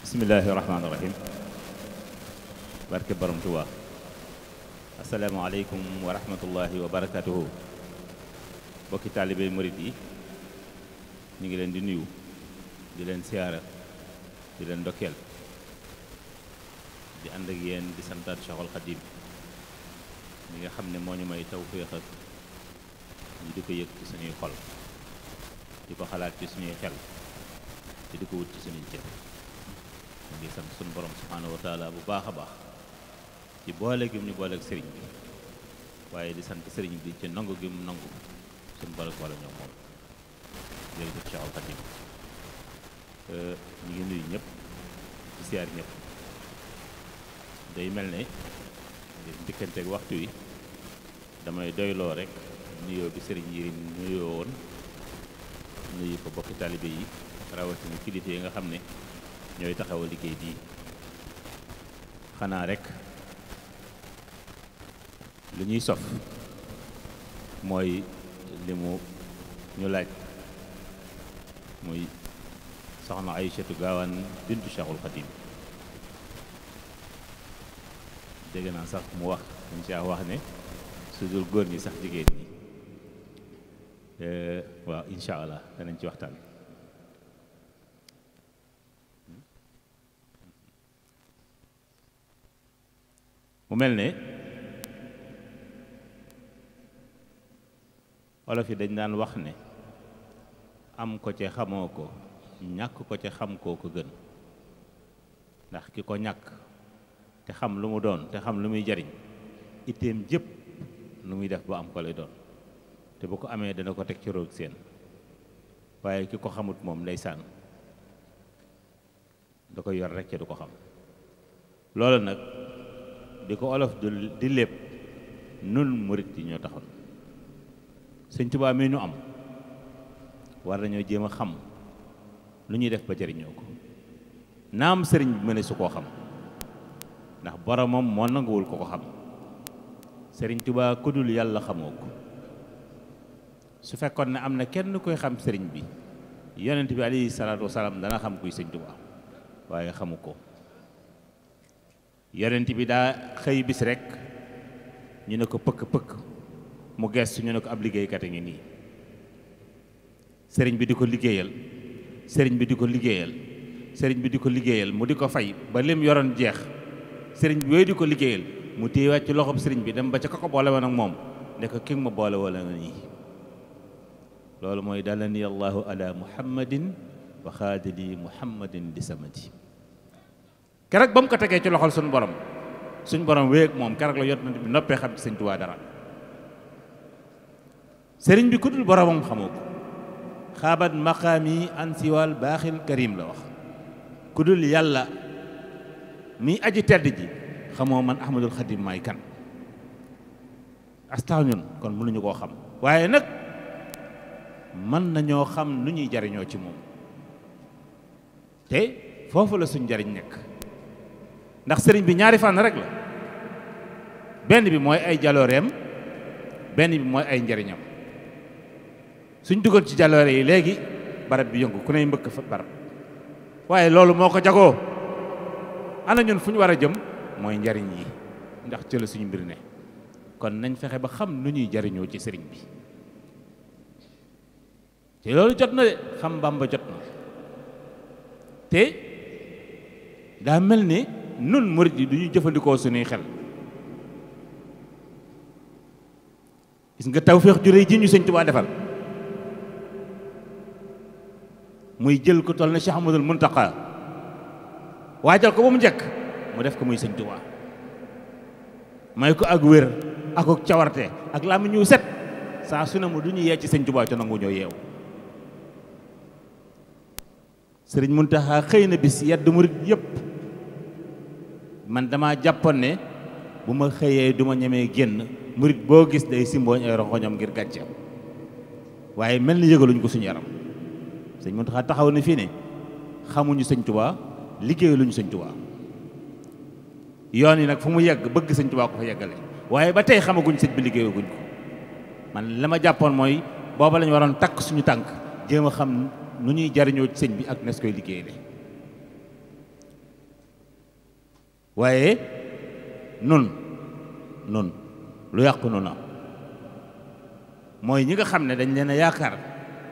bismillaahi rahmaani rahiim barke borom Tuubaa asalaamaaleykum wa rahmatullahi wa barakatuhu bokki taalibe murit yi ñu ngi leen di nuyu di leen siyaara di leen ndokkeel di ànd ak yéen di santaat Cheikhul Khadim mi nga xam ne moo ñu may tawféex ak ñu di ko yëg ci suñuy xol di ko xalaat ci suñuy xel te di ko wut ci suñuy cër ñu ngi sant suñu borom subhaanahu wa taala bu baax a baax ci boole gi mu ñu booleeg sëriñ bi waaye di sant sëriñ bi ci nangu gi mu nangu suñu boole boole ñoom moom jërëjëf Cheikhul Khadim ñu ngi nuyu ñëpp di siyaar ñëpp day mel ne ngir njëkkanteeg waxtu wi damay doyloo rek nuyoo bi sëriñ yi nuyoo woon nuyu ko bokki taalibe yi rawatina kilifa yi nga xam ne ñooy taxawal liggéey bii xanaa rek lu ñuy sof mooy li mu ñu laaj muy soxna Aysatu Gaawaan bintu Cheikhul Khadim dégg naa sax mu wax dañ ci wax ne su dul góor ñi sax jigéen ñi waaw incha allah danañ ci waxtaan mu mel ne wolof yi dañ daan wax ne am ko ca xamoo ko ñàkk ko ca xam koo ko gën ndax ki ko ñàkk te xam lu mu doon te xam lu muy jariñ itteem jëpp lu muy def ba am ko lay doon te bu ko amee dana ko teg ci roog seen waaye ki ko xamut moom ndeysaan da koy yor rek ca du ko xam loolu nag di ko olof di lépp nun murit yi ñoo taxoon Sëñ Tuubaa mi ñu am war nañoo jéem a xam lu ñuy def ba jariñoo ko naam sëriñ bi mëne su koo xam ndax boromam moo nanguwul ko ko xam sëriñ Tuubaa ku dul yàlla xamoo ko su fekkoon ne am na kenn koy xam sëriñ bi yonent bi alayhi salaatu wasalaam dana xam kuy Sëñ Tuubaa waaye xamu ko yonent bi daa xëy bis rek ñu ne ko pëkk mu gestu ñu ne ko ab liggéeykat a ngi nii sëriñ bi di ko liggéeyal sëriñ bi di ko liggéeyal sëriñ bi di ko liggéeyal mu di ko fay ba lim yoroon jeex sëriñ bi yooyu di ko liggéeyal mu téyewaat ci loxob sëriñ bi dem ba ca ko boole woon ak moom ne ko ki ma boole wala nga nii loolu mooy dalani allahu ala muhammadin wa xaadili muhammadin di samadi keroog ba mu ko tegee ci loxol suñu borom wéeg moom keroog la yot na bi noppee xam ci Sëñ Tuubaa dara sëriñ bi ku dul boromam xamoo ko xaabat maqaami an siwal baaxil karim la wax ku dul yàlla mi aji tedd ji xamoo man ahmadul xadim maay kan astax ñun kon mënuñu koo xam waaye nag mën nañoo xam nu ñuy jariñoo ci moom te foofu la suñ jariñ nekk ndax sëriñ bi ñaari fànn rek la benn bi mooy ay jalooreem benn bi mooy ay njariñam suñ duggoon ci jaloore yi léegi barab bi yëngu ku ne mbëkk fa barab waaye loolu moo ko jagoo ana ñun fu ñu war a jëm mooy njariñ yi ndax ci la suñu mbir ne kon nañ fexe ba xam nu ñuy jariñoo ci sëriñ bi te loolu jot na de xam Bàmba jot na te daa mel ni nun murit yi du ñu jëfandikoo suñuy xel gis nga tawféex ju réy ji ñu Sëñ Tuubaa defal muy jël ko toll na Cheikh Ahmadul Muntaqa waajal ko ba mu njëkk mu def ko muy Sëñ Tuubaa may ko ak wér ak cawarte ak làmmiñ ñu set saa su ne mu du ñu yee ci Sëñ Tuubaa ca nangu ñoo yeew Sëriñ Muntaxa xëy na bis yedd murit yëpp man dama jàppoon ne bu ma xëyee du ma ñemee génn murit boo gis day simbooñ ay rongoñam ngir gàcce waaye mel ni yëgaluñ ko suñu yaram Sëñ Muntaxa taxaw na fii ne xamuñu Sëñ Tuubaa liggéeyaluñu Sëñ Tuubaa yoon yi nag fu mu yegg bëgg Sëñ Tuubaa ko fa yeggale waaye ba tey xamaguñ sëñ bi liggéeyaguñ ko man la ma jàppoon mooy booba lañu waroon takk suñu tànk jéem a xam nu ñuy jariñoo ci sëñ bi ak nes koy liggéeyale waaye nun lu yàqu nu na mooy ñi nga xam ne dañ leen a yaakaar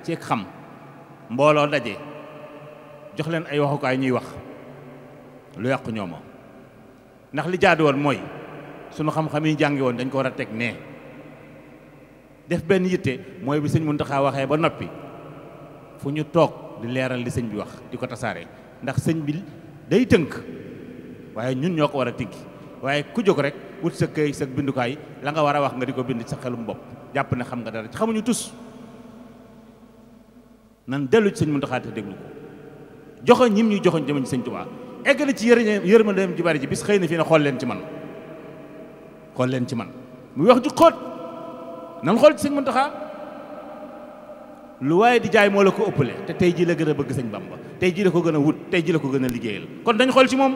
ci xam mbooloo daje jox leen ay waxukaay ñuy wax lu yàqu ñooma ndax li jaadu woon mooy sunu xam-xam yi jàngi woon dañ ko war a teg nee def benn yitte mooy bi sëñ Muntaxa waxee ba noppi fu ñu toog di leeral li sëñ bi wax di ko tasaare ndax sëñ bi day tënk waaye ñun ñoo ko war a tënki waaye ku jóg rek wut sa këy sa bindukaay la nga war a wax nga di ko bind sa xelum bopp jàpp ne xam nga dara ci xamuñu tus nan dellu ci sëñ Muntaxa te déglu ko joxoñ ñim ñuy joxoñ jëmañ sëñ Tuubaa egg na ci yërmandeem ji bari ji bis xëy na fii ne xool leen ci man muy wax ju xóot nan xool ci sëñ Muntaxa lu waaye di jaay moo la ko ëppale te tey jii la gën a bëgg sëñ Bamba tey jii la ko gën a wut tey jii la ko gën a liggéeyal kon dañ xool ci moom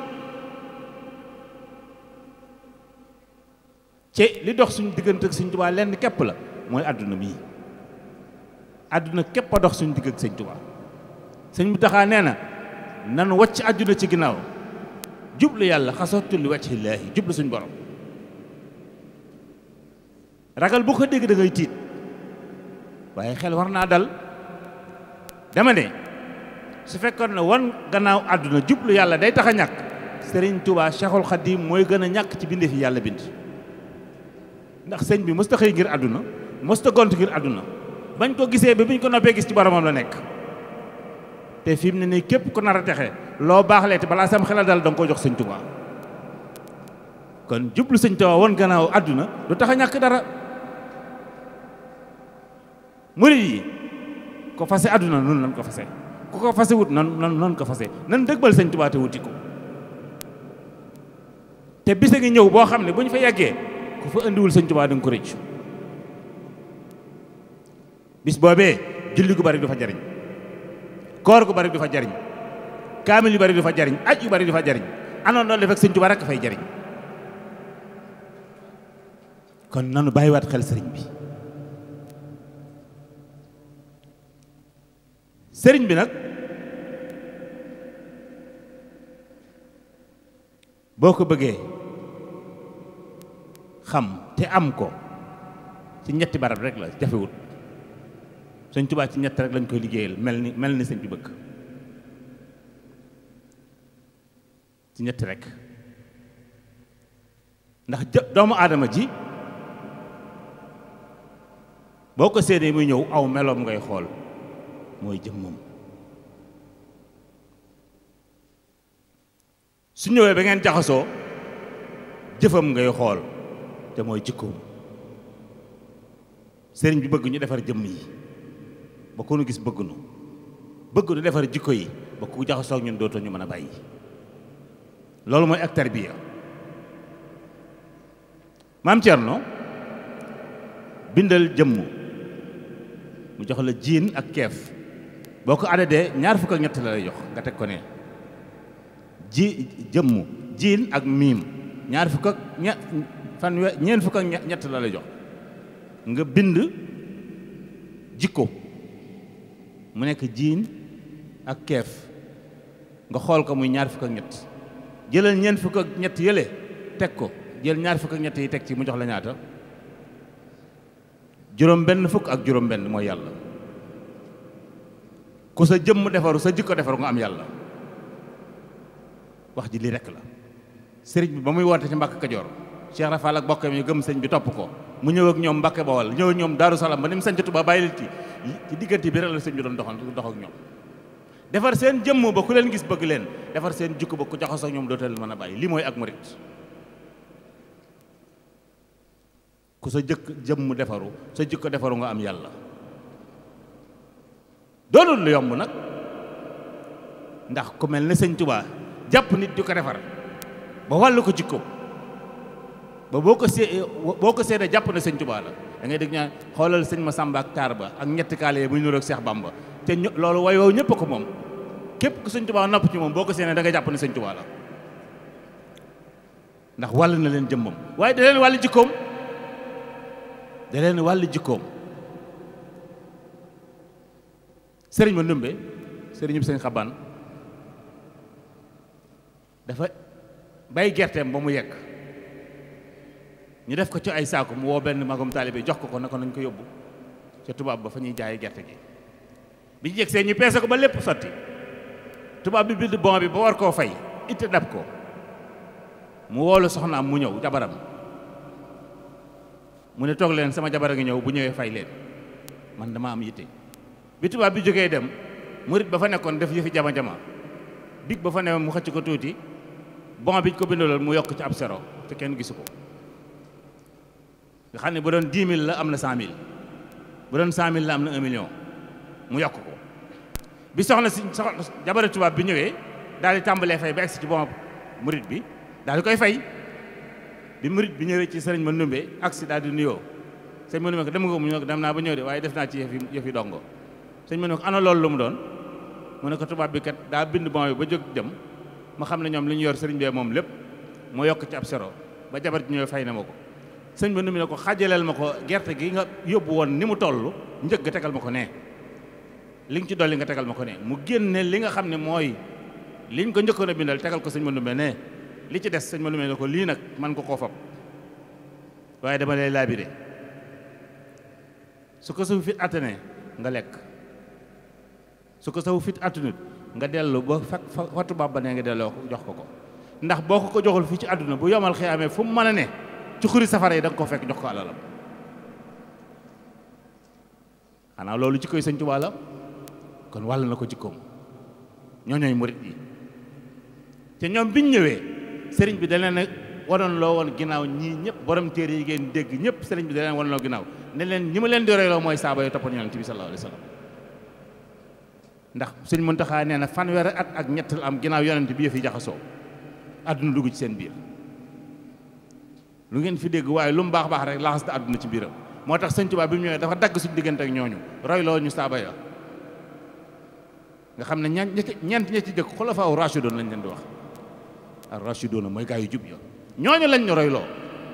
ci li dox suñu diggante ak sëñ Tuubaa lenn képp la mooy àdduna mii àdduna képp a dox suñu digg ak sëñ Tuubaa sëñ Muntaxa nee na nan wàcc àdduna ci ginnaaw jublu yàlla xasatu li wajhillaahi jublu suñu borom ragal bu ko dégg da ngay tiit waaye xel war naa dal dama ne su fekkoon ne wan gannaaw àdduna jublu yàlla day tax a ñàkk Sëriñ Tuubaa Cheikhul Khadim mooy gën a ñàkk ci bindee fi yàlla bind ndax sëñ bi mësta xëy ngir àdduna mësta gont ngir àdduna bañ ko gisee ba biñ ko noppee gis ci boromam la nekk te fi mu ne nii képp ku nar a texe loo baaxlee te balaa sam xelal dal da nga ko jox sëñ Tuubaa kon jublu sëñ Tuubaa wan gannaaw àdduna du tax a ñàkk dara murid yi ko fase àdduna noonu nan ko fase ku ko fase wut nan ko fase nan dëgbal sëñ Tuubaa te wuti ko te bisa ngi ñëw boo xam ne bu ñu fa yeggee ku fa indiwul sëñ Tuubaa da nga ko rëccu bis boobee julli gu bari du fa jariñ koor gu bari du fa jariñ kaamil yu bari du fa jariñ aj yu bari du fa jariñ anoon loolu def ak sëñ Tuubaa rekk fay jariñ kon nanu bàyyiwaat xel sëriñ bi sëriñ bi nag boo ko bëggee xam te am ko ci ñetti barab rek la jafewut sëñ Tuubaa ci ñett rek lañ koy liggéeyal mel ni sëñ bi bëgg ci ñetti rek ndax doomu aadama ji boo ko séenee muy ñëw aw meloom ngay xool mooy jëmmam su ñëwee ba ngeen jaxasoo jëfam ngay xool te mooy jikkoom sëriñ bi bëgg ñu defar jëmm yi ba ku nu gis bëgg nu defar jikko yi ba ku jaxasoo ak ñun dootoo ñu mën a bàyyi loolu mooy ak tarbiya maam Cerno bindal jëmm mu jox la jiin ak keef boo ko adadee ñaar fukk ak ñett la lay jox nga teg ko ne jëmm jiin ak miim ñaar fukk ak ñeent fukk ak ñett la lay jox nga bind jikko mu nekk jiin ak keef nga xool ko muy ñaar fukk ak ñett jëlal ñeent fukk ak ñett yële teg ko jël ñaar fukk ak ñett yi teg ci mu jox la ñaata juróom benn fukk ak juróom benn mooy yàlla ku sa jëmm defaru sa jikko defaru nga am yàlla wax ji lii rekk la sëriñ bi ba muy woote ci Mbàkke Kajoor Cheikh Rafal ak bokkam yi gëm sëñ bi topp ko mu ñëw ak ñoom Mbàkke Bawal ñëw ak ñoom Daaru Salaam ba ni mu sañc Tuubaa bàyyi leen ci diggante bi rek la sëñ bi doon dox ak ñoom defar seen jëmm ba ku leen gis bëgg leen defar seen jikko ba ku jaxasoo ak ñoom dootal mën a bàyyi lii mooy ak murit ku sa jëmm defaru sa jikko defaru nga am yàlla doonul lu yomb nag ndax ku mel ne sëñ Tuubaa jàpp nit di ko defar ba wàllu ko jikko ba boo ko seedee jàpp ne sëñ Tuubaa la da ngay dégg ñaan xoolal sëñ Masamba ak taar ba ak ñetti kaale bu ñu niroog Seex Bamba te loolu way wow ñëpp ko moom képp ku sëñ Tuubaa nopp ci moom boo ko seedee da ngay jàpp ne sëñ Tuubaa la ndax wàll na leen jëmmam waaye da leen wàllu jikkoom sëriñ ma ndumbe sëriñu sëñ Xabaan dafa bay gerteem ba mu yegg ñu def ko ci ay saako mu woo benn magum taalibe jox ko ne ko nañ ko yóbbu ca tubaab ba fa ñuy jaayee gerte gi bi ñu yegg see ñu peese ko ba lépp sotti tubaab bi bind bon bi ba war koo fay itte dab ko mu woolu soxnaam mu ñëw jabaram mu ne toog leen sama jabar a ngi ñëw bu ñëwee fay leen man dama am yitte bi tubaab bi jógee dem murit ba fa nekkoon def yëfi jama-jama big ba fa ne mu xëcc ko tuuti bon bi ko bindaloon mu yokk ci ab zéro te kenn gisu ko nga xam ne bu doon 10 000 la am na 100 000 bu doon 100 000 la am na 1 million mu yokk ko bi soxna jabari tubaab bi ñëwee daal di tàmbalee fay ba egsi ci bon murit bi daal di koy fay bi murit bi ñëwee ci sëriñ ma numbe agsi daal di nuyoo sëñ ma numbe ko dem nga mu ñëw dem naa ba ñëw de waaye def naa ci yëfi dongo sëñ ma numbe ko ana loolu lu mu doon mu ne ko tubaab bi kat daa bind bon bi ba jóg dem ma xam ne ñoom li ñu yor sëriñ bee moom lépp moo yokk ci ab zéro ba jabar ji ñëwee fay na ma ko sëñ ma numbe ne ko xajaleel ma ko gerte gi nga yóbbu woon ni mu toll njëg nga tegal ma ko nee li nga ci dolli nga tegal ma ko nee mu génne li nga xam ne mooy liñ ko njëkkoon a bindal tegal ko sëñ ma numbe nee li ci des sëñ ma numbe ne ko lii nag man ko koo fab waaye dama lay laabire su ko saw fit attane nga lekk su ko saw fit attanut nga dellu ba fa tubaab ba ne nga delloo ko jox ko ndax boo ko joxul fii ci àdduna bu yomal xiyaamee fu mu mën a ne ci xuri safara yi da nga ko fekk jox ko alalam xanaa loolu jikkoy sëñ Tuubaa la kon wàll na ko jikkoom ñooñooy murit yi te ñoom biñ ñëwee sëriñ bi da leen wanoon loo woon ginnaaw ñii ñëpp borom téere yi ngeen dégg ñëpp sëriñ bi da leen wan loo ginnaaw ne leen ñi ma leen di royloo mooy saaba yu toppoon yonent bi sallallahu alayhi wa sallam ndax sëñ Muntaxa nee na fanweeri at ak ñett la am ginnaaw yonent bi yëf yi jaxasoo àdduna dugg ci seen biir lu ngeen fi dégg waaye lu mu baax baax rek laxas na àdduna ci biiram moo tax sëñ Tuubaa bi mu ñëwee dafa dagg suñu diggante ak ñooñu royloo ñu saaba ya nga xam ne ñeent ña ci jëkk xulafaa raashidoon lañ leen di wax ar raashidoon mooy gaa yu jub ya ñooñu lañ ñu royloo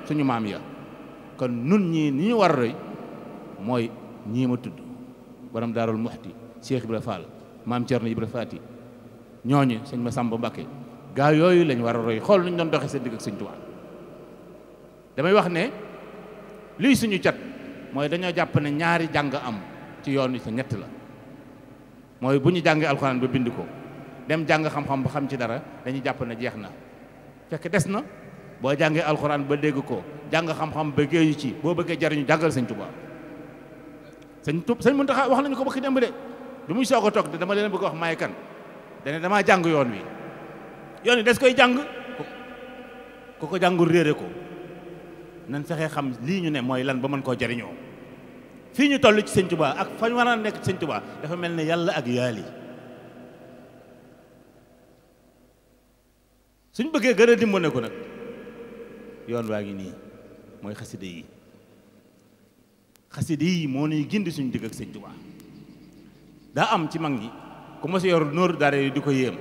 suñu maam ya kon nun ñii ni ñu war a roy mooy ñii ma tudd borom Daarul Muxti Cheikh Ibra Fall maam Cerno Ibra Faati ñooñu sëñ Masamba Mbakke gaa yooyu lañ war a roy xool nuñ doon doxee seen digg ak sëñ Tuubaa damay wax ne lii suñu cat mooy dañoo jàpp ne ñaari jàng am ci yoon wi sa ñett la mooy bu ñu jàngee alxuraan ba bind ko dem jàng xam-xam ba xam ci dara dañuy jàpp ne jeex na fekk des na boo jàngee alxuraan ba dégg ko jàng xam-xam ba géeju ci boo bëggee jariñu jàngal sëñ Tuubaa sëñ Muntaxa wax nañu ko bëgg démb de bi muy soog a toog de dama leen bëgg wax maay kan dane damaa jàng yoon wi des koy jàng ku ko jàngul réere ko nan fexee xam lii ñu ne mooy lan ba mën koo jariñoo fii ñu toll ci sëñ Tuubaa ak fañ war a nekk ci sëñ Tuubaa dafa mel ne yàlla ak yaali suñ bëggee gën a dimbale ko nag yoon waa ngi nii mooy xasida yi moo nuy gindi suñu digg ak sëñ Tuubaa daa am ci mag ñi ku ma si yor nóoru daare yi di ko yéem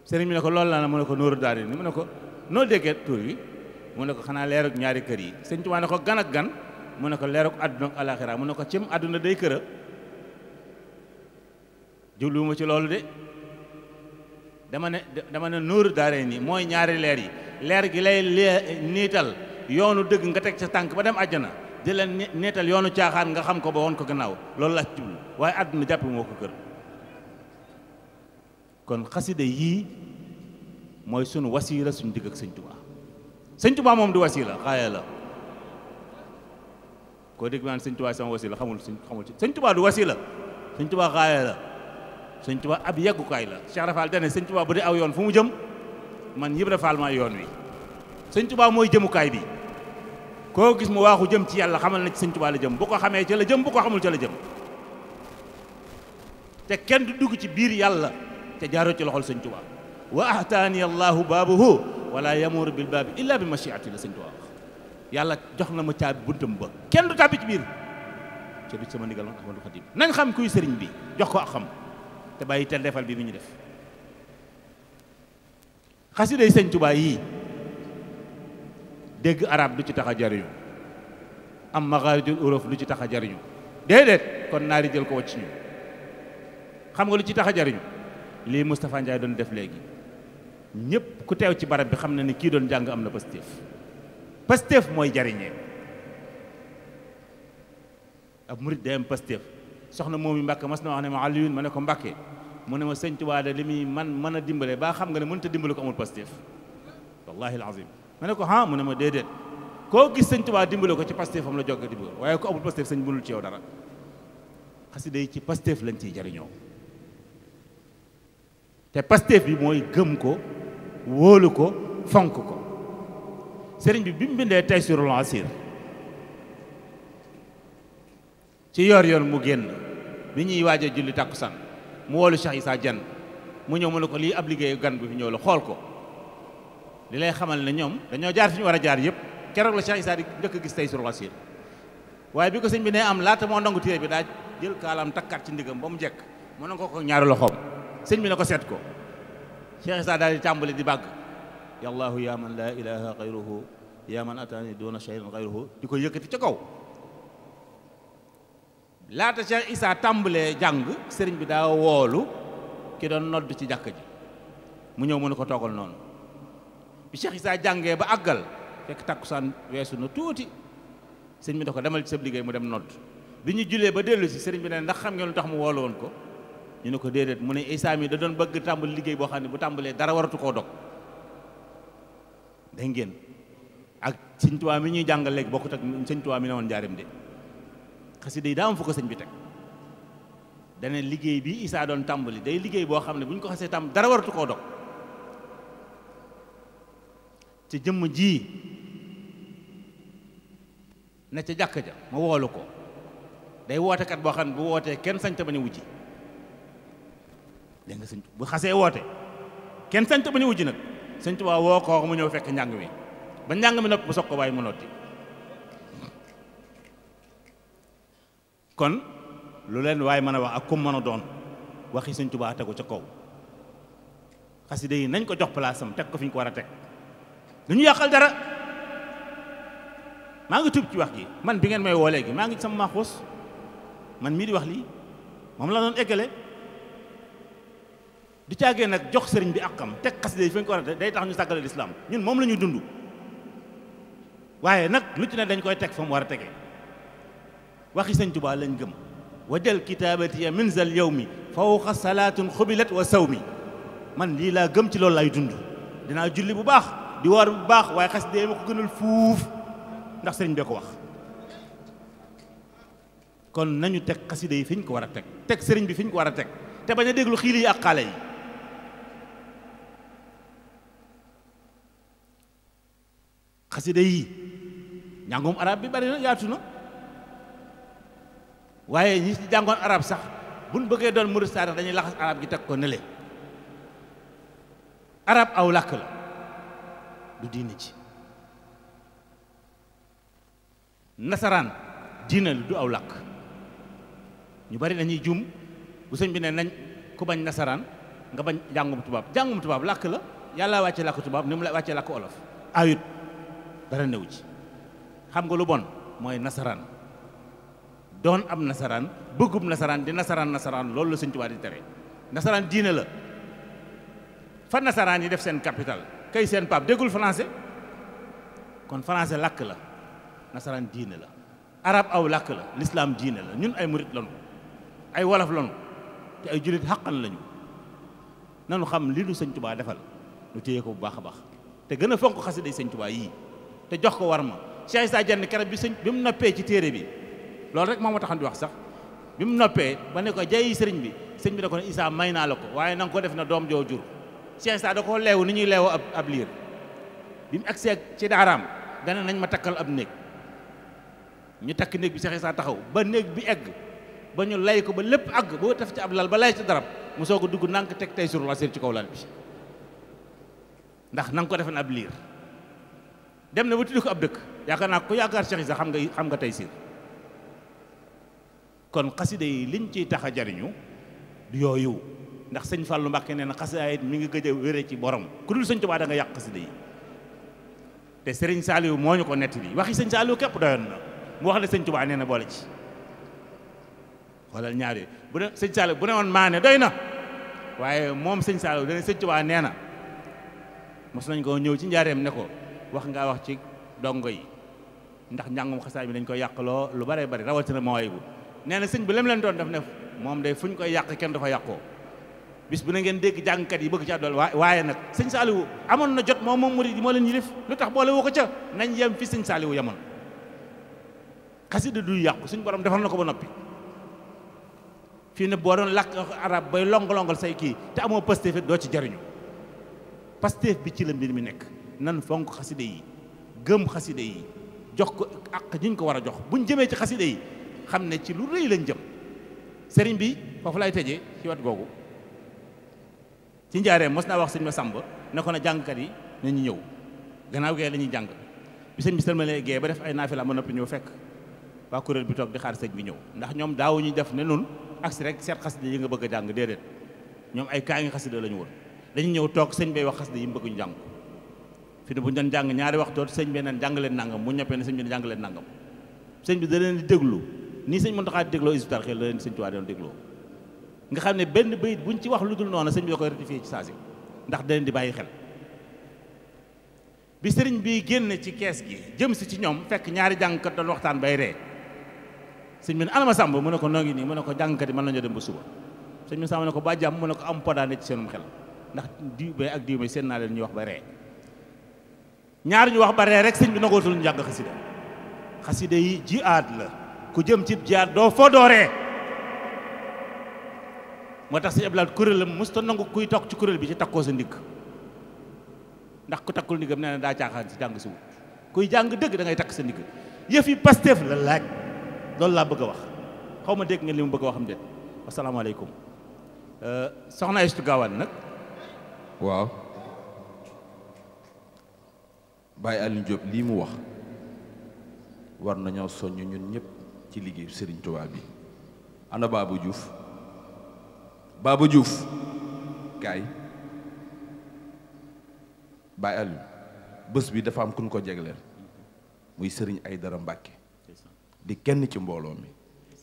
sëriñ bi ne ko loolu la mu ne ko nóoru daare ni mu ne ko noo déggee tur wi mu ne ko xanaa leeruk ñaari kër yi sëñ Tuubaa ne ko gan ak gan mu ne ko leeruk àdduna ak alaxira mu ne ko cim àdduna day këra jubluwuma ci loolu de dama ne nóoru daare nii mooy ñaari leer yi leer gi lay niital yoonu dëgg nga teg sa tànk ba dem àjjana di la niital yoonu caaxaan nga xam ko ba woon ko gannaaw loolu laa ci jublu waaye àdduna jàpp moo ko kër kon xasida yii mooy sunu wasiila suñu digg ak sëñ Tuubaa sëñ Tuubaa moom du wasiila xaaya la koo dégg naan sëñ Tuubaa sama wasiila xamul sëñ Tuubaa du wasiila sëñ Tuubaa xaaya la sëñ Tuubaa ab yeggukaay la Cheikh Rafal dane sëñ Tuubaa bu dee aw yoon fu mu jëm man Ibra Faal maa yoon wi sëñ Tuubaa mooy jëmukaay bi koo gis mu waaxu jëm ci yàlla xamal na ci sëñ Tuubaa la jëm bu ko xamee ca la jëm bu ko xamul ca la jëm te kenn du dugg ci biir yàlla te jaaroo ci loxol sëñ Tuubaa wa ahtaani allahu baabuhu wala yamuuru bil baabi illa bi machiati la sëñ Tuubaa wax yàlla jox na ma caabi buntam ba kenn du tàbbi ci biir ca du sama ndigal man Ahmadou Khadim nañ xam kuy sëriñ bi jox ko ak xam te bàyyi tel defal bi mi ñu def xasida yi sëñ Tuubaa yii dégg arab du ci tax a jariñu am maxaarijul uruf lu ci tax a jariñu déedéet kon naari jël ko wacc ñu xam nga lu ci tax a jariñu lii Moustapha Ndiaye doon def léegi ñëpp ku teew ci barab bi xam na ni kii doon jàng am na Pastef. Pastef mooy jariñee ab murit day am Pastef. soxna moom yi Mbàkke mas na wax ne ma Alioune ma ne ko Mbàkke mu ne ma sëñ Tuubaa de li muy man mën a dimbale ba xam nga ne mënut a dimbale ko amul Pastef wallahi alazim ma ne ko ah mu ne ma déedéet koo gis sëñ Tuubaa dimbale ko ci Pastef am la jogga dimbale waaye ko amul Pastef sëñ mënul ci yow dara xasida yi ci Pastef lañ ciy jariñoo te Pastef bi mooy gëm ko wóolu ko fonk ko sëriñ bi mu bindee Taysirul Asir ci yor mu génn bi ñuy waaj a julli tàkkusaan mu woolu Cheikh Issa Dieng mu ñëw mu ne ko lii ab liggéeyu gan bi fi ñëw la xool ko li lay xamal ne ñoom dañoo jaar fi ñu war a jaar yëpp keroog la Cheikh Issa di njëkk a gis Taysirul Asir waaye bi ko sëñ bi ne am laata moo nangu téere bi daa jël kaalam takkaat ci ndigam ba mu jekk mu nangu ko ñaari loxoom sëñ bi ne ko seet ko Cheikh Issa daal di tàmbali di bàgg yallaahu yaa man laa ilaha xayruhu yaa man ataani doona shay'in xayruhu di ko yëkkati ca kaw laata Cheikh Issa tàmbalee jàng sëriñ bi daa woolu ki doon nodd ci jàkk ji mu ñëw mu ne ko toogal noonu bi Cheikh Issa jàngee ba àggal fekk takkusaan weesu na tuuti sëriñ bi da ko demal ci sab liggéey mu dem nodd bi ñu jullee ba dellu si sëriñ bi ne ndax xam ngeen lu tax mu woolu woon ko ñu ne ko déedéet mu ne Issa mi da doon bëgg tàmbali liggéey boo xam ne bu tàmbalee dara waratu koo dog day ngeen ak sëñ Tuubaa mi ñuy jàngal léegi bokkut ak sëñ Tuubaa mi ne woon njaarim de xasida yi daa am fu ko sëñ bi teg dane liggéey bi Issa doon tàmbali day liggéey boo xam ne bu ñu ko xasee tàmm dara waratu koo dog ci jëmm ji ne ca jàkk ja ma woolu ko day wootekat boo xam ne bu wootee kenn sañ ta bañ a wujji dégg nga sëñ bu xasee woote kenn sañ ta bañ a wujji nag sëñ Tuubaa woo ko mu ñëw fekk njàng mi ba njàng mi nopp mu soog ko bàyyi mu notti kon lu leen waaye mën a wax ak kum mën a doon waxi sëñ Tuubaa tegu ca kaw xasida yi nañ ko jox place am teg ko fi ñu ko war a teg lu ñu yàqal dara maa ngi tuub ci wax gi man bi ngeen may woo léegi maa ngi sama maaxuus man mii di wax lii moom la doon eggale du caagee nag jox sëriñ bi àqam teg xasida yi fi ñu ko war a teg day tax ñu sàggale lislaam ñun moom la ñuy dund waaye nag lu ci ne dañ koy teg fa mu war a tegee waxi sëñ Tuubaa lañ gëm wajal kitaabatiya min zal yawmi fawqa salaatun xubilat wa sawmi man lii laa gëm ci loolu lay dund dinaa julli bu baax di woor bu baax waaye xasida yi ma ko gënal fuuf ndax sëriñ bee ko wax kon nañu teg xasida yi fi ñu ko war a teg teg sëriñ bi fi ñu ko war a teg te bañ a déglu xiil yi ak xaale yi xasida yi njàngum arab bi bari na yaatu na waaye ñi ci jàngoon arab sax buñ bëggee doon murid saadax dañuy laxas arab gi teg ko nele arab aw làkk la du diine ci nasaraan diine la du aw làkk ñu bari dañuy jum bu sëñ bi ne nañ ku bañ nasaraan nga bañ jàngum tubaab làkk la yàlla wàcce làkk tubaab ni mu la wàcce làkk olof ayut dara new ci xam nga lu bon mooy nasaraan doon am nasaraan bëggub nasaraan di nasaraan loolu la sëñ Tuubaa di tere nasaraan diine la fa nasaraan yi def seen capital kay seen pape déggul français kon français làkk la nasaraan diine la arab aw làkk la l'islam diine la ñun ay murit lañu ay wolof lañu te ay jullit xaqan lañu nanu xam li nu sëñ Tuubaa defal nu téye ko bu baax a baax te gën a fonk xasida yi sëñ Tuubaa yii te jox ko war ma Cheikh Issa Dieng keroog bi mu noppee ci téere bi loolu rek moo ma taxoon di wax sax bi mu noppee ba ne ko jayi sëriñ bi da ko ne Issa may naa la ko waaye na nga ko def na doom joo jur Cheikh Issa da koo leewu ni ñuy leewoo ab liir bi mu agsee ci daaraam dana nañ ma takkal ab néeg ñu takk néeg bi Cheikh Issa taxaw ba néeg bi egg ba ñu lay ko ba lépp àgg boo taf ci ab lal ba lay ci darab mu soog a dugg nank teg Taysirul Asir ci kaw lal bi ndax na nga ko defe ab liir dem na ba tuddi ko ab dëkk yaakaar naa ko yaakaar Cheikh Issa xam nga Taysir kon xasida yi liñ ciy tax a jariñu du yooyu ndax sëñ Fallou Mbacké nee na xasida yi mi ngi gëj a wére ci borom ku dul sëñ Tuubaa da nga yàq xasida yi te Serigne Saliou moo ñu ko nettali waxi sëñ Saliou képp doyoon na mu wax ne sëñ Tuubaa nee na boole ci xoolal ñaar yooyu bu ne sëñ Saliou bu ne woon maa ne doy na waaye moom sëñ Saliou dana sëñ Tuubaa nee na mos nañ koo ñëw ci njaareem ne ko wax ngaa wax ci dongo yi ndax njàngum xasaay bi dañ koy yàqloo lu bare bari rawatina mooy bu nee na sëñ bi lem leen doon def ne moom day fu ñu koy yàq kenn dafa yàqoo bis bu na ngeen dégg jàngkat yi bëgg ci àddol waaye nag sëñ Saliou amoon na jot moom murid yi moo leen yilif lu tax boole woo ko ca nañ yem fi sëñ Saliou yemoon xasida du yàqu suñ borom defal na ko ba noppi fii ne boo doon làkk arab bay long-longal say kii te amoo Pastef doo ci jariñu Pastef bi ci la mbir mi nekk nan fonk xasida yi gëm xasida yi jox ko ak ñu ko war a jox buñ jëmee ci xasida yi xam ne ci lu rëy lañ jëm sëriñ bi foofu lay tëjee ci wat googu ci njaareem mos naa wax sëñ ma sàmb ne ko na jàngkat yi nañu ñëw gannaaw gee la ñuy jàng bi sëñ bi sëlmalee gee ba def ay naafila ba noppi ñëw fekk waa kuréel bi toog di xaar sëñ bi ñëw ndax ñoom daawuñu def ne nun agsi rek seet xasida yi nga bëgg a jàng déedéet ñoom ay kaa ngi xasida la ñu woon dañu ñëw toog sëñ bay wax xasida yi mu bëgg ñu jàng fi ne bu ñu doon jàng ñaari waxtoot sëñ bi neen jàng leen nangam bu ñëppee ne sëñ bi ne jàng leen nangam sëñ bi da leen di déglu nii sëñ Muntaxa di dégloo Hizbut Tarqiyyah la leen sëñ Tuubaa doon dégloo nga xam ne benn bayit buñ ci wax lu dul noonu sëñ bi da koy rectifier ci saasi ndax da leen di bàyyi xel bi sëriñ bi génn ci kees gi jëm si ci ñoom fekk ñaari jàngkat doon waxtaan bay ree sëñ bi ne anama sàmb mu ne ko noo ngi nii mu ne ko jàngkat yi mën nañoo dem ba suba sëñ bi sàmb ne ko ba jàmm mu ne ko am podaane ci seenum xel ndax diw bay ak diw bay seen naa leen ñuy wax ba ree ñaar ñu wax ba ree rek sëñ bi nagootul ñu jàng xasida xasida yi jihaad la ku jëm ci jihaad doo foo dooree moo tax sëñ Abdoulaye kuréelam musta nangu kuy toog ci kuréel bi ci takkoo sa ndigg ndax ku takkul ndiggam nee na daa caaxaan si jàng si wut kuy jàng dëgg da ngay takk sa ndigg yëf yi Pastef la laaj loolu laa bëgg a wax xaw ma dégg ngeen li mu bëgg a wax am déet asalaamaaleykum soxna Aïssatou Gawane nag waaw Baye Alioune Diop lii mu wax war nañoo soññ ñun ñëpp ci liggéeyu Serigne Touba bi ana Babou Diouf Babou Diouf kaay Baye Alioune bés bi dafa am ku ñu ko jegleel muy Serigne Aïdara Mbacke di kenn ci mbooloo mi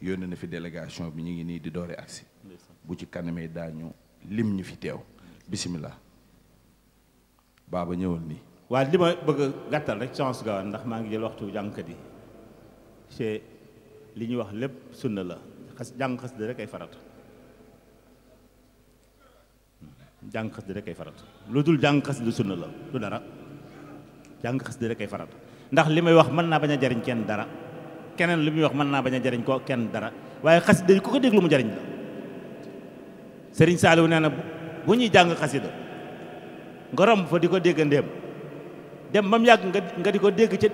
yónnee na fi délégation bi ñu ngi nii di doore agsi bu ci kanamee daañu lim ñu fi teew bisimilah baaba ñëwal nii. waa li ma bëgg a gàttal rek chance ga ndax maa ngi jël waxtu jàngkat yi c'est li ñuy wax lépp sunna la jàng xasida rek ay farat jàng xasida rek ay farat lu dul jàng xasida sunna la du dara jàng xasida rek ay farat ndax li may wax mën naa bañ a jariñ kenn dara keneen li muy wax mën naa bañ a jariñ ko kenn dara waaye xasida yi ku ko déglu mu jariñ la Serigne Saliou nee na bu ñuy jàng xasida nga romb fa di ko dégg ndéem dem ba mu yàgg nga di ko dégg ci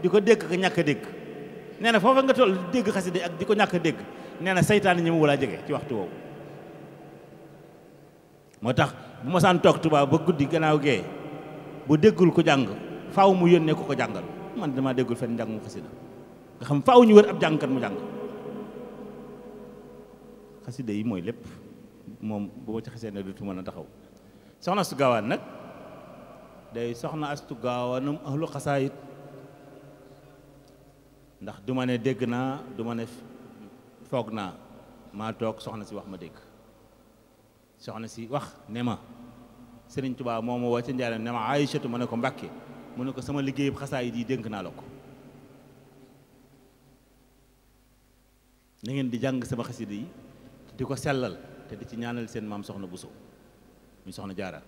di ko dégg ka ñàkk a dégg nee na foofa nga toll dégg xasida ak di ko ñàkk a dégg nee na saytaan ñi mu wala jege ci waxtu woowu moo tax bu ma saan toog Tuubaa ba guddi gannaaw gee bu déggul ko jàng faaw mu yónnee ko jàngal man damaa déggul fenn njàng mu xasida nga xam faaw ñu wër ab jàngkat mu jàng xasida yi mooy lépp moom bu ma ci xasee ne dutu mën a taxaw soxna Astu Gaawaan nag day soxna Astu Gaawaanum ahlu xasaayit ndax du ma ne dégg naa du ma ne foog naa maa toog soxna si wax ma dégg soxna si wax ne ma Sëriñ Tuubaa moo ma woo ca njaareem ne ma Aysatu ma ne ko Mbàkke mu ne ko sama liggéeyub xasaayit yi dénk naa la ko na ngeen di jàng sama xasida yi di ko sellal te di ci ñaanal seen maam soxna Buso muy soxna Jaara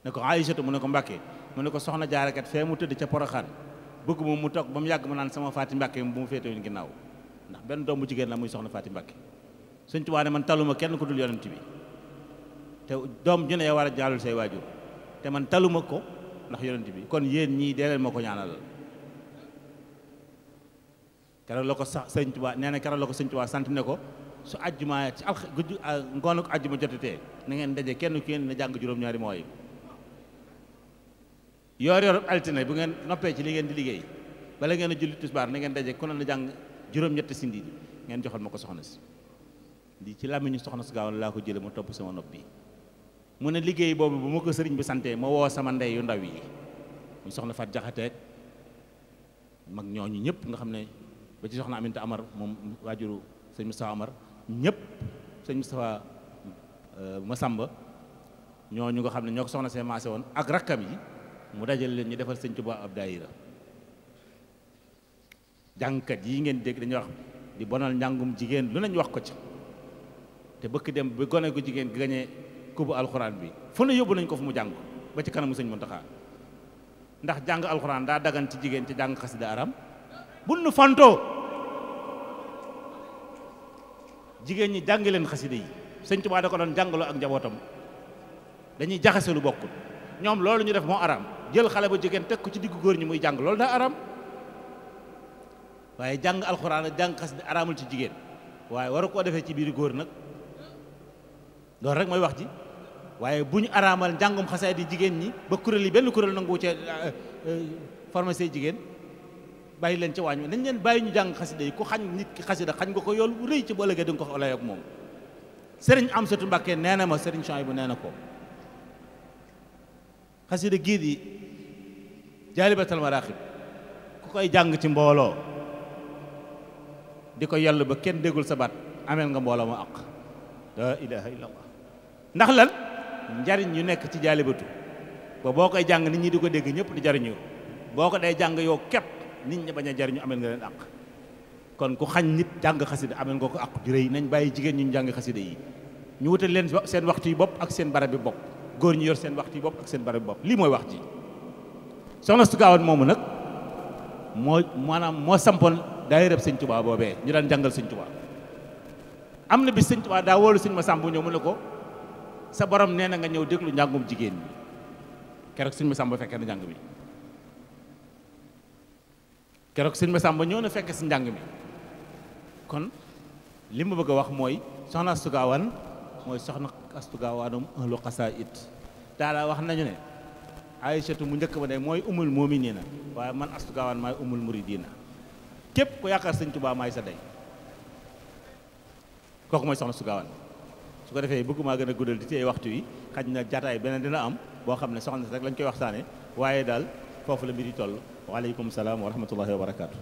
ne ko Aysatu mu ne ko Mbàkke mu ne ko soxna Jaara kat fee mu tëdd ca Poroxaan bëgg moom mu toog ba mu yàgg ma naan sama Faati Mbàkke bu mu féetewoon ginnaaw ndax benn doom bu jigéen la muy soxna Faati Mbàkke Sëñ Tuubaa ne man taluma kenn ku dul yonent bi te doom ju ne war a jaalul say waajur te man taluma ko ndax yonent bi kon yéen ñii dee leen ma ko ñaanal keroog la ko sax Sëñ Tuubaa nee na keroog la ko Sëñ Tuubaa sant ne ko su àjjuma ci ngoonu àjjuma jotatee na ngeen daje kenn ku ngeen na jàng juróom-ñaari mooy yor altine bu ngeen noppee ci li ngeen di liggéey bala ngeen a julli tisbaar na ngeen daje ku ne na jàng juróom-ñetti sindi ngeen joxal ma ko soxna si lii ci làmmiñu soxna si Gaawan laa ko jële mu topp sama nopp bi mu ne liggéey boobu bu ma ko sëriñ bi santee ma woo sama ndey yu ndaw yi muy soxna Fat Jaxateek mag ñooñu ñëpp nga xam ne ba ci soxna Aminta Amar moom waajuru sëñ Moustapha Amar ñëpp sëñ Moustapha Masamba ñooñu nga xam ne ñoo ko soxna see maase woon ak rakkam yi mu dajal leen ñu defal sëñ Tuubaa ab daayira jàngkat yi ngeen dégg dañuy wax di bonal njàngum jigéen lu nañ wax ko ci te bëkk dem bi gone gu jigéen gañe kubu alxuraan bi fu ne yóbbu nañ ko fu mu jàng ba ci kanamu sëñ Muntaxa ndax jàng alxuraan daa dagan ci jigéen ci jàng xasida aram bul nu fantoo jigéen ñi jàng leen xasida yi sëñ Tuubaa da ko doon jàngaloo ak njabootam dañuy jaxase lu bokkul ñoom loolu ñu def moo aram jël xale ba jigéen teg ko ci diggu góor ñi muy jàng loolu daa aram waaye jàng alxuraan ak jàng xasida aramul ci jigéen waaye waru koo defee ci biir góor nag loolu rek mooy wax ji waaye bu ñu araamal njàngum xasaay di jigéen ñi ba kuréel yi benn kuréel nangu ca pharmacie jigéen bàyyi leen ci waañ wi nañ leen bàyyi ñu jàng xasida yi ku xañ nit ki xasida xañ nga ko yool bu rëy ci bu ëllëgee da nga ko lay ak moom sëriñ Amsatu Mbàkke nee na ma sëriñ Chouaïbou nee na ko xasida gii di Jaalibatul Maraaxib ku koy jàng ci mbooloo di ko yell ba kenn déggul sa baat ameel nga mbooloo ma àq la ilaha illallah ndax lan njariñ yu nekk ci jaalibatu ba boo koy jàng nit ñi di ko dégg ñëpp di jariñu boo ko day jàng yow képp nit ñi bañ a jariñu amel nga leen àq kon ku xañ nit jàng xasida amel nga ko àq ju rëy nañ bàyyi jigéen ñu jàng xasida yi ñu wutal leen seen waxtu yi bopp ak seen barab bi bopp góor ñu yor seen waxtu yi bopp ak seen barab bi bopp lii mooy wax ji soxna su Gaawan moomu nag moo sampoon daayira sëñ Tuubaa boobee ñu daan jàngal sëñ Tuubaa am na bis sëñ Tuubaa daa wóolu sëñ Masamba ñëw mu ne ko sa borom nee na nga ñëw déglu njàngum jigéen ñi keroog sëñ Masamba fekkee na njàng mi keroog sëñ Masamba ñëw na fekke si njàng mi kon li ma bëgg a wax mooy soxna Astu Gaawan mooy soxna Astu Gaawanum ahlu xasaayid daala wax nañu ne Aysatu mu njëkk ba de mooy umul muminina waaye man Astu Gaawan maay umul muridina képp ku yaakaar sëñ Tuubaa maay sa day kooku mooy soxna Astu Gaawan su ko defee bëgguma gën a guddal di téye waxtu yi xaj na jataay beneen dina am boo xam ne soxna si rek lañ koy waxtaane waaye daal foofu la mbir yi toll waaleykum salaam wa rahmatullahi wa barakaatu.